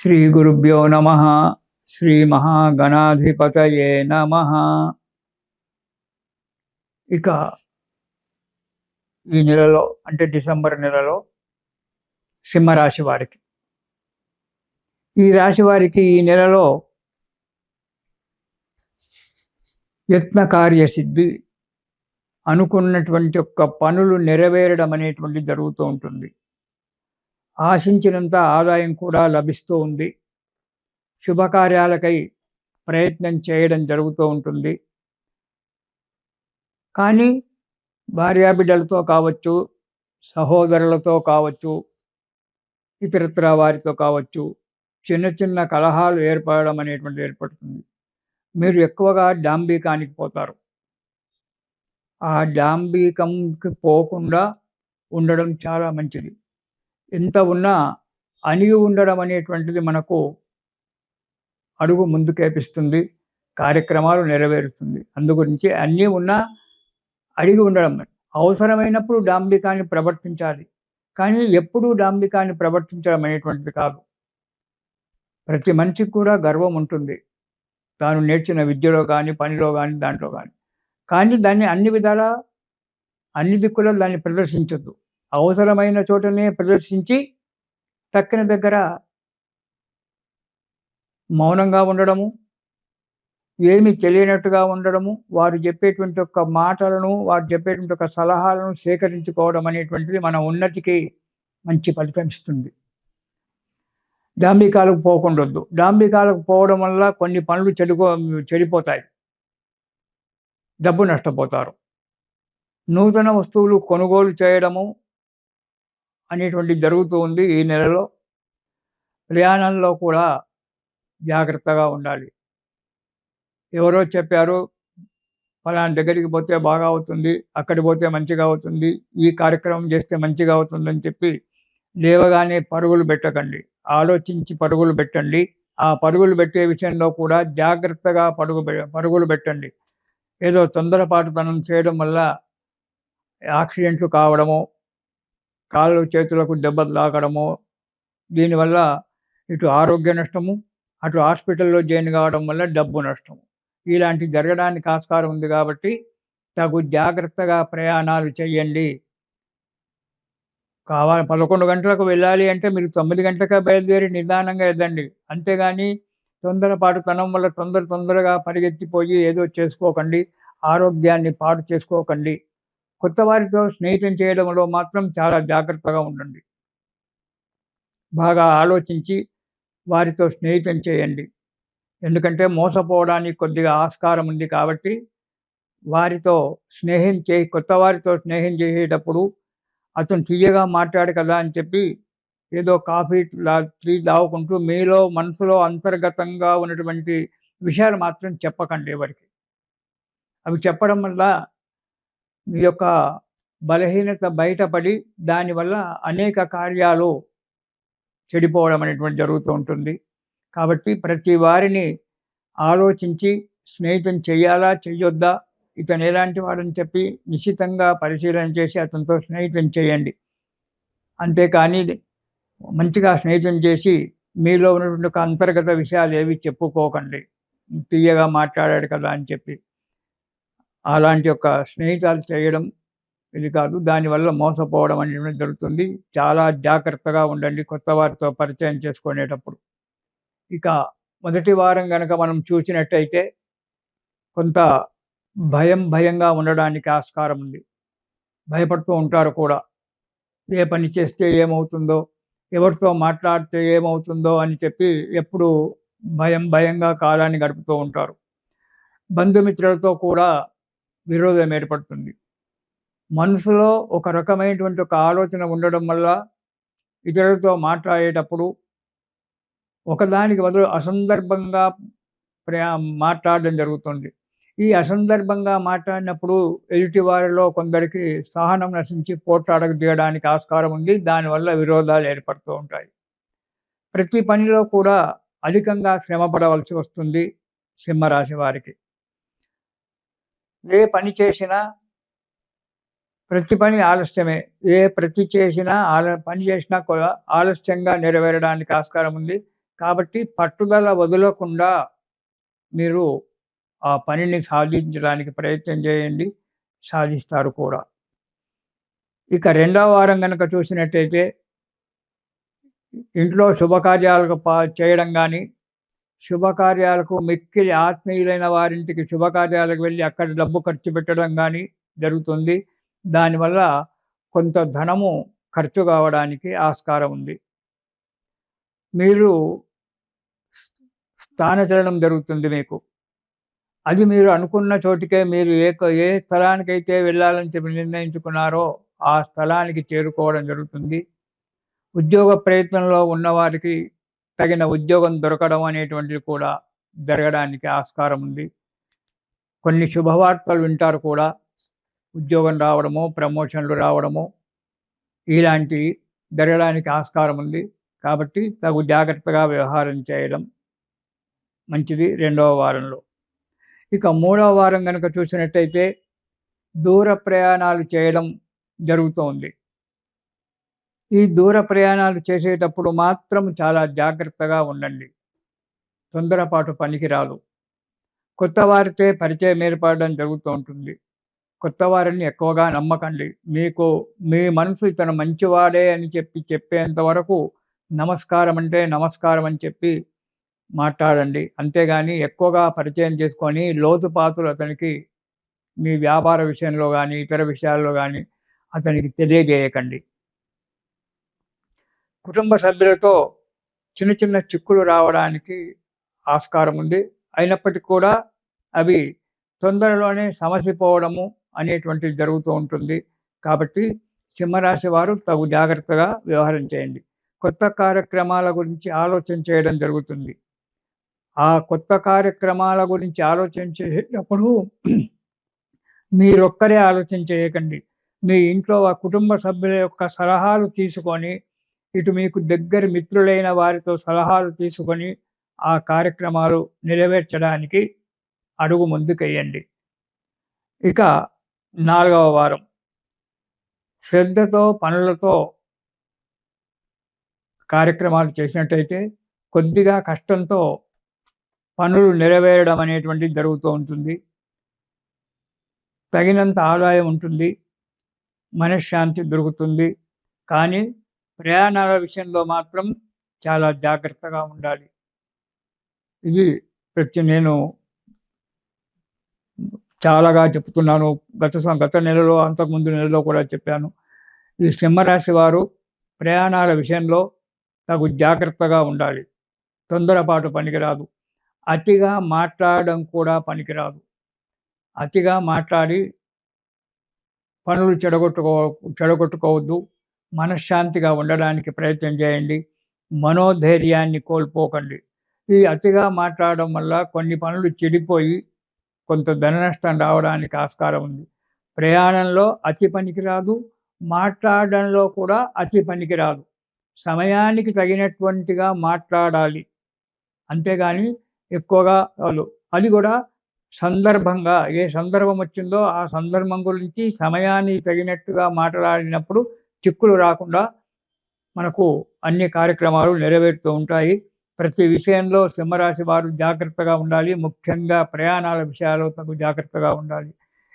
శ్రీ గురుభ్యో నమ. శ్రీ మహాగణాధిపతయే నమ. ఇక ఈ నెలలో అంటే డిసెంబర్ నెలలో సింహరాశి వారికి, ఈ రాశి వారికి ఈ నెలలో యత్న కార్యసిద్ధి, అనుకున్నటువంటి యొక్క పనులు నెరవేరడం అనేటువంటి జరుగుతూ ఉంటుంది. ఆశించినంత ఆదాయం కూడా లభిస్తూ ఉంది. శుభకార్యాలకై ప్రయత్నం చేయడం జరుగుతూ ఉంటుంది. కానీ భార్యాబిడ్డలతో కావచ్చు, సహోదరులతో కావచ్చు, ఇతరత్రా వారితో కావచ్చు, చిన్న చిన్న కలహాలు ఏర్పడడం అనేటువంటిది ఏర్పడుతుంది. మీరు ఎక్కువగా డాంబికానికి పోతారు. ఆ డాంబికంకి పోకుండా ఉండడం చాలా మంచిది. ఎంత ఉన్నా అణిగి ఉండడం అనేటువంటిది మనకు అడుగు ముందుకేపిస్తుంది, కార్యక్రమాలు నెరవేరుస్తుంది. అందుగురించి అన్నీ ఉన్నా అడిగి ఉండడం, అవసరమైనప్పుడు డాంబికాన్ని ప్రవర్తించాలి, కానీ ఎప్పుడూ డాంబికాన్ని ప్రవర్తించడం అనేటువంటిది కాదు. ప్రతి మనిషికి కూడా గర్వం ఉంటుంది, తాను నేర్చిన విద్యలో కానీ, పనిలో కానీ, దాంట్లో కానీ. కానీ దాన్ని అన్ని విధాలా, అన్ని దిక్కులో దాన్ని ప్రదర్శించొద్దు. అవసరమైన చోటనే ప్రదర్శించి తక్కిన దగ్గర మౌనంగా ఉండడము, ఏమి తెలియనట్టుగా ఉండడము, వారు చెప్పేటువంటి ఒక మాటలను, వారు చెప్పేటువంటి ఒక సలహాలను సేకరించుకోవడం అనేటువంటిది మన ఉన్నతికి మంచి ఫలితం ఇస్తుంది. డాంబికాలకు పోకుండొద్దు. డాంబికాలకు పోవడం వల్ల కొన్ని పనులు చెడిపోతాయి, డబ్బు నష్టపోతారు. నూతన వస్తువులు కొనుగోలు చేయడము అనేటువంటిది జరుగుతూ ఉంది. ఈ నెలలో ప్రయాణంలో కూడా జాగ్రత్తగా ఉండాలి. ఎవరో చెప్పారు, ఫలానా దగ్గరికి పోతే బాగా అవుతుంది, అక్కడికి పోతే మంచిగా అవుతుంది, ఈ కార్యక్రమం చేస్తే మంచిగా అవుతుందని చెప్పి లేవగానే పరుగులు పెట్టకండి. ఆలోచించి పరుగులు పెట్టండి. ఆ పరుగులు పెట్టే విషయంలో కూడా జాగ్రత్తగా పరుగులు పెట్టండి. ఏదో తొందరపాటుతనం చేయడం వల్ల యాక్సిడెంట్లు కావడము, కాళ్ళు చేతులకు దెబ్బలు తాకడము, దీనివల్ల ఇటు ఆరోగ్య నష్టము, అటు హాస్పిటల్లో జాయిన్ కావడం వల్ల డబ్బు నష్టము, ఇలాంటివి జరగడానికి ఆస్కారం ఉంది. కాబట్టి తగు జాగ్రత్తగా ప్రయాణాలు చేయండి. 11 గంటలకు వెళ్ళాలి అంటే మీరు 9 గంటలకే బయలుదేరి నిదానంగా వెళ్ళండి. అంతేగాని తొందరపాటుతనం వల్ల తొందరగా పరిగెత్తిపోయి ఏదో చేసుకోకండి. ఆరోగ్యాన్ని పాడు చేసుకోకండి. కొత్త వారితో స్నేహితం చేయడంలో మాత్రం చాలా జాగ్రత్తగా ఉండండి. బాగా ఆలోచించి వారితో స్నేహితం చేయండి. ఎందుకంటే మోసపోవడానికి కొద్దిగా ఆస్కారం ఉంది. కాబట్టి కొత్త వారితో స్నేహం చేసేటప్పుడు అతను తీయగా మాట్లాడు కదా అని చెప్పి ఏదో కాఫీ టీ తాగుకుంటూ మీలో మనసులో అంతర్గతంగా ఉన్నటువంటి విషయాలు మాత్రం చెప్పకండి ఎవరికి. అవి చెప్పడం వల్ల మీ యొక్క బలహీనత బయటపడి దానివల్ల అనేక కార్యాలు చెడిపోవడం అనేటువంటి జరుగుతూ ఉంటుంది. కాబట్టి ప్రతి వారిని ఆలోచించి స్నేహితం చెయ్యాలా, చెయ్యొద్దా, ఇతను ఎలాంటి వాడని చెప్పి నిశితంగా పరిశీలన చేసి అతనితో స్నేహితం చేయండి. అంతేకాని మంచిగా స్నేహితం చేసి మీలో ఉన్నటువంటి ఒక అంతర్గత విషయాలు ఏవి చెప్పుకోకండి. తీయగా మాట్లాడాడు కదా అని చెప్పి అలాంటి యొక్క స్నేహితాలు చేయడం ఇది కాదు. దానివల్ల మోసపోవడం అనేది జరుగుతుంది. చాలా జాగ్రత్తగా ఉండండి కొత్త వారితో పరిచయం చేసుకునేటప్పుడు. ఇక మొదటి వారం గనక మనం చూసినట్టయితే కొంత భయంగా ఉండడానికి ఆస్కారం ఉంది. భయపడుతూ ఉంటారు కూడా. ఏ పని చేస్తే ఏమవుతుందో, ఎవరితో మాట్లాడితే ఏమవుతుందో అని చెప్పి ఎప్పుడూ భయంగా కాలాన్ని గడుపుతూ ఉంటారు. బంధుమిత్రులతో కూడా విరోధం ఏర్పడుతుంది. మనసులో ఒక రకమైనటువంటి ఒక ఆలోచన ఉండడం వల్ల ఇతరులతో మాట్లాడేటప్పుడు ఒకదానికి బదులు అసందర్భంగా మాట్లాడడం జరుగుతుంది. ఈ అసందర్భంగా మాట్లాడినప్పుడు ఎదుటి వారిలో కొందరికి సహనం నశించి పోట్లాడకు దిగడానికి ఆస్కారం ఉంది. దానివల్ల విరోధాలు ఏర్పడుతూ ఉంటాయి. ప్రతి పనిలో కూడా అధికంగా శ్రమ పడవలసి వస్తుంది సింహరాశి వారికి. ఏ పని చేసినా ప్రతి పని ఆలస్యమే. పని చేసినా కూడా ఆలస్యంగా నెరవేరడానికి ఆస్కారం ఉంది. కాబట్టి పట్టుదల వదలకుండా మీరు ఆ పనిని సాధించడానికి ప్రయత్నం చేయండి. సాధిస్తారు కూడా. ఇక రెండవ వారం గనక చూసినట్టయితే ఇంట్లో శుభకార్యాలకు చేయడం గానీ, శుభకార్యాలకు మిక్కిలి ఆత్మీయులైన వారింటికి శుభకార్యాలకు వెళ్లి అక్కడ డబ్బు ఖర్చు పెట్టడం గానీ జరుగుతుంది. దానివల్ల కొంత ధనము ఖర్చు కావడానికి ఆస్కారం ఉంది. మీరు స్థానచలనం జరుగుతుంది మీకు. అది మీరు అనుకున్న చోటికే మీరు ఏ స్థలానికైతే వెళ్ళాలని చెప్పి నిర్ణయించుకున్నారో, ఆ స్థలానికి చేరుకోవడం జరుగుతుంది. ఉద్యోగ ప్రయత్నంలో ఉన్నవారికి తగిన ఉద్యోగం దొరకడం అనేటువంటిది కూడా జరగడానికి ఆస్కారం ఉంది. కొన్ని శుభవార్తలు వింటారు కూడా. ఉద్యోగం రావడము, ప్రమోషన్‌లు రావడము ఇలాంటివి జరగడానికి ఆస్కారం ఉంది. కాబట్టి తగు జాగ్రత్తగా వ్యవహారం చేయడం మంచిది రెండవ వారంలో. ఇక మూడవ వారం గనక చూసినట్టయితే దూర ప్రయాణాలు చేయడం జరుగుతోంది. ఈ దూర ప్రయాణాలు చేసేటప్పుడు మాత్రం చాలా జాగ్రత్తగా ఉండండి. తొందరపాటు పనికిరాదు. కొత్త వారితో పరిచయం ఏర్పడడం జరుగుతూ ఉంటుంది. కొత్త వారిని ఎక్కువగా నమ్మకండి. మీ మనసు ఇతను మంచివాడే అని చెప్పేంత వరకు నమస్కారం అంటే నమస్కారం అని చెప్పి మాట్లాడండి. అంతేగాని ఎక్కువగా పరిచయం చేసుకొని లోతుపాతులు అతనికి మీ వ్యాపార విషయంలో గానీ, ఇతర విషయాల్లో గానీ అతనికి తెలియజేయకండి. కుటుంబ సభ్యులతో చిన్న చిన్న చిక్కులు రావడానికి ఆస్కారం ఉంది. అయినప్పటికీ కూడా అవి తొందరలోనే సమసిపోవడము అనేటువంటిది జరుగుతూ ఉంటుంది. కాబట్టి సింహరాశి వారు తగు జాగ్రత్తగా వ్యవహారం చేయండి. కొత్త కార్యక్రమాల గురించి ఆలోచన చేయడం జరుగుతుంది. ఆ కొత్త కార్యక్రమాల గురించి ఆలోచన చేసేటప్పుడు మీరొక్కరే ఆలోచన చేయకండి. మీ ఇంట్లో ఆ కుటుంబ సభ్యుల యొక్క సలహాలు తీసుకొని, ఇటు మీకు దగ్గరి మిత్రులైన వారితో సలహాలు తీసుకొని, ఆ కార్యక్రమాలు నెరవేర్చడానికి అడుగు ముందుకెయ్యండి. ఇక 4వ వారం శ్రద్ధతో, పనులతో కార్యక్రమాలు చేసినట్టయితే కొద్దిగా కష్టంతో పనులు నెరవేరడం అనేటువంటిది జరుగుతూ ఉంటుంది. తగినంత ఆదాయం ఉంటుంది. మనశ్శాంతి దొరుకుతుంది. కానీ ప్రయాణాల విషయంలో మాత్రం చాలా జాగ్రత్తగా ఉండాలి. ఇది నేను చాలాగా చెప్తున్నాను. గత నెలలో, అంతకుముందు నెలలో కూడా చెప్పాను. ఈ సింహరాశి వారు ప్రయాణాల విషయంలో తగు జాగ్రత్తగా ఉండాలి. తొందరపాటు పనికిరాదు. అతిగా మాట్లాడడం కూడా పనికిరాదు. అతిగా మాట్లాడి పనులు చెడగొట్టుకోవద్దు. మనశ్శాంతిగా ఉండడానికి ప్రయత్నం చేయండి. మనోధైర్యాన్ని కోల్పోకండి. ఈ అతిగా మాట్లాడడం వల్ల కొన్ని పనులు చెడిపోయి కొంత ధన నష్టం రావడానికి ఆస్కారం ఉంది. ప్రయాణంలో అతి పనికిరాదు. మాట్లాడడంలో కూడా అతి పనికిరాదు. సమయానికి తగినటువంటిగా మాట్లాడాలి. అంతేగాని ఎక్కువగా అది కూడా సందర్భంగా ఏ సందర్భం వచ్చిందో ఆ సందర్భం గురించి సమయానికి తగినట్టుగా మాట్లాడినప్పుడు చిక్కులు రాకుండా మనకు అన్ని కార్యక్రమాలు నెరవేరుతూ ఉంటాయి. ప్రతి విషయంలో సింహరాశి వారు జాగ్రత్తగా ఉండాలి. ముఖ్యంగా ప్రయాణాల విషయాల్లో తగు జాగ్రత్తగా ఉండాలి.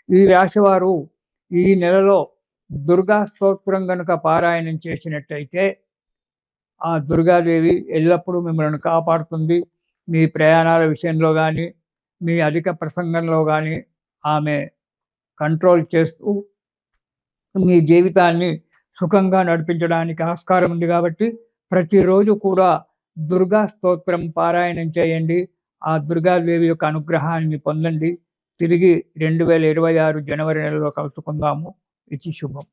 ఈ రాశివారు ఈ నెలలో దుర్గా స్తోత్రం గనుక పారాయణం చేసినట్టయితే ఆ దుర్గాదేవి ఎల్లప్పుడూ మిమ్మల్ని కాపాడుతుంది. మీ ప్రయాణాల విషయంలో కానీ, మీ అధిక ప్రసంగంలో కానీ ఆమె కంట్రోల్ చేస్తూ మీ జీవితాన్ని సుఖంగా నడిపించడానికి ఆస్కారం ఉంది. కాబట్టి ప్రతిరోజు కూడా దుర్గా స్తోత్రం పారాయణం చేయండి. ఆ దుర్గాదేవి యొక్క అనుగ్రహాన్ని పొందండి. తిరిగి 2026 జనవరి నెలలో కలుసుకుందాము. ఇది శుభం.